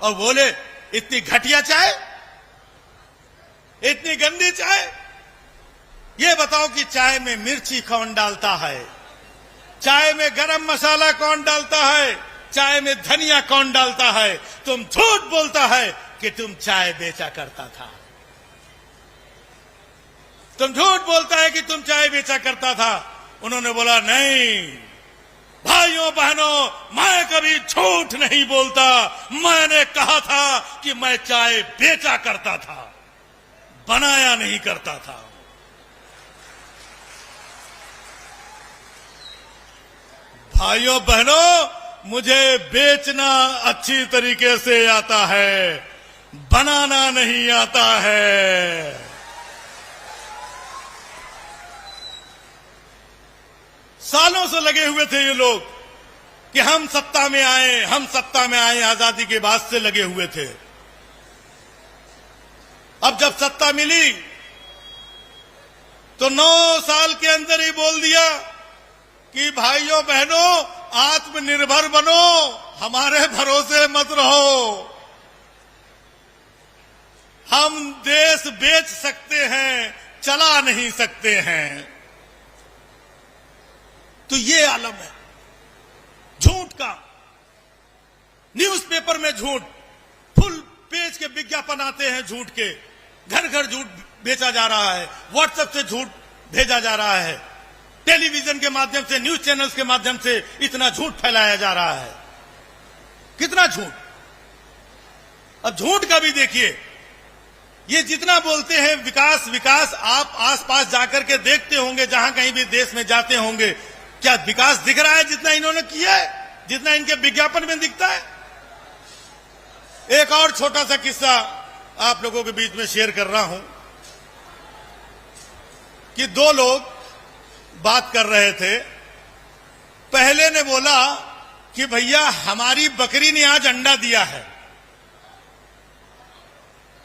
और बोले इतनी घटिया चाय, इतनी गंदी चाय। ये बताओ कि चाय में मिर्ची कौन डालता है, चाय में गरम मसाला कौन डालता है, चाय में धनिया कौन डालता है। तुम झूठ बोलता है कि तुम चाय बेचा करता था, तुम झूठ बोलता है कि तुम चाय बेचा करता था। उन्होंने बोला नहीं भाइयों बहनों, मैं कभी झूठ नहीं बोलता, मैंने कहा था कि मैं चाय बेचा करता था, बनाया नहीं करता था। भाइयों बहनों, मुझे बेचना अच्छी तरीके से आता है, बनाना नहीं आता है। सालों से लगे हुए थे ये लोग कि हम सत्ता में आए, हम सत्ता में आए, आजादी के बाद से लगे हुए थे। अब जब सत्ता मिली तो 9 साल के अंदर ही बोल दिया कि भाइयों बहनों आत्मनिर्भर बनो, हमारे भरोसे मत रहो, हम देश बेच सकते हैं, चला नहीं सकते हैं। तो ये आलम है झूठ का। न्यूज़पेपर में झूठ, फुल पेज के विज्ञापन आते हैं झूठ के, घर घर झूठ बेचा जा रहा है, व्हाट्सएप से झूठ भेजा जा रहा है, टेलीविजन के माध्यम से, न्यूज चैनल्स के माध्यम से इतना झूठ फैलाया जा रहा है। कितना झूठ। अब झूठ का भी देखिए, ये जितना बोलते हैं विकास विकास, आप आसपास जाकर के देखते होंगे, जहां कहीं भी देश में जाते होंगे, क्या विकास दिख रहा है जितना इन्होंने किया है, जितना इनके विज्ञापन में दिखता है? एक और छोटा सा किस्सा आप लोगों के बीच में शेयर कर रहा हूं कि 2 लोग बात कर रहे थे। पहले ने बोला कि भैया हमारी बकरी ने आज अंडा दिया है,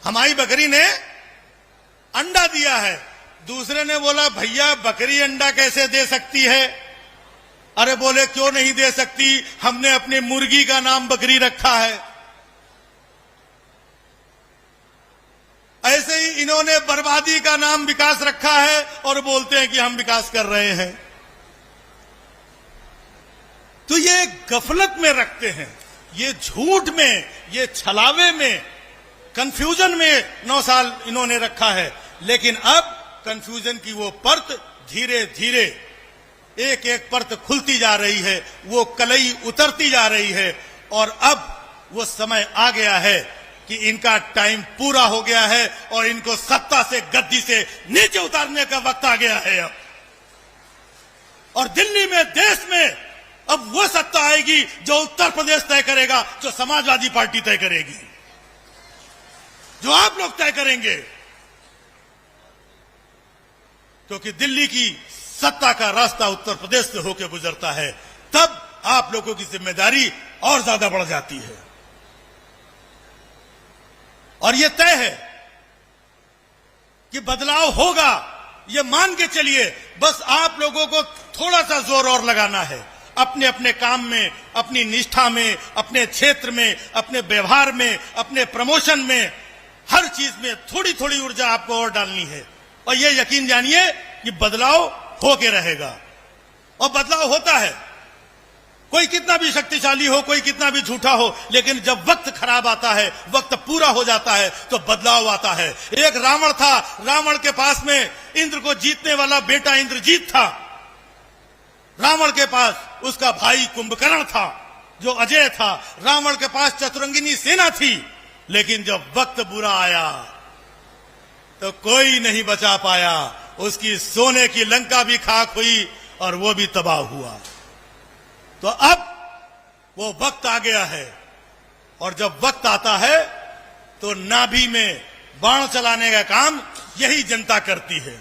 हमारी बकरी ने अंडा दिया है। दूसरे ने बोला भैया बकरी अंडा कैसे दे सकती है? अरे बोले क्यों नहीं दे सकती, हमने अपनी मुर्गी का नाम बकरी रखा है। ऐसे ही इन्होंने बर्बादी का नाम विकास रखा है और बोलते हैं कि हम विकास कर रहे हैं। तो ये गफलत में रखते हैं, ये झूठ में, ये छलावे में, कंफ्यूजन में 9 साल इन्होंने रखा है। लेकिन अब कंफ्यूजन की वो परत धीरे धीरे एक एक परत खुलती जा रही है, वो कलई उतरती जा रही है और अब वो समय आ गया है कि इनका टाइम पूरा हो गया है और इनको सत्ता से, गद्दी से नीचे उतारने का वक्त आ गया है अब। और दिल्ली में, देश में अब वो सत्ता आएगी जो उत्तर प्रदेश तय करेगा, जो समाजवादी पार्टी तय करेगी, जो आप लोग तय करेंगे। क्योंकि दिल्ली की सत्ता का रास्ता उत्तर प्रदेश से होकर गुजरता है, तब आप लोगों की जिम्मेदारी और ज्यादा बढ़ जाती है। और यह तय है कि बदलाव होगा, ये मान के चलिए। बस आप लोगों को थोड़ा सा जोर और लगाना है, अपने अपने काम में, अपनी निष्ठा में, अपने क्षेत्र में, अपने व्यवहार में, अपने प्रमोशन में, हर चीज में थोड़ी थोड़ी ऊर्जा आपको और डालनी है। और ये यकीन जानिए कि बदलाव होके रहेगा। और बदलाव होता है, कोई कितना भी शक्तिशाली हो, कोई कितना भी झूठा हो, लेकिन जब वक्त खराब आता है, वक्त पूरा हो जाता है, तो बदलाव आता है। एक रावण था, रावण के पास में इंद्र को जीतने वाला बेटा इंद्रजीत था। रावण के पास उसका भाई कुंभकर्ण था जो अजय था। रावण के पास चतुरंगिनी सेना थी, लेकिन जब वक्त बुरा आया तो कोई नहीं बचा पाया। उसकी सोने की लंका भी खाक हुई और वो भी तबाह हुआ। तो अब वो वक्त आ गया है, और जब वक्त आता है तो नाभि में बाण चलाने का काम यही जनता करती है।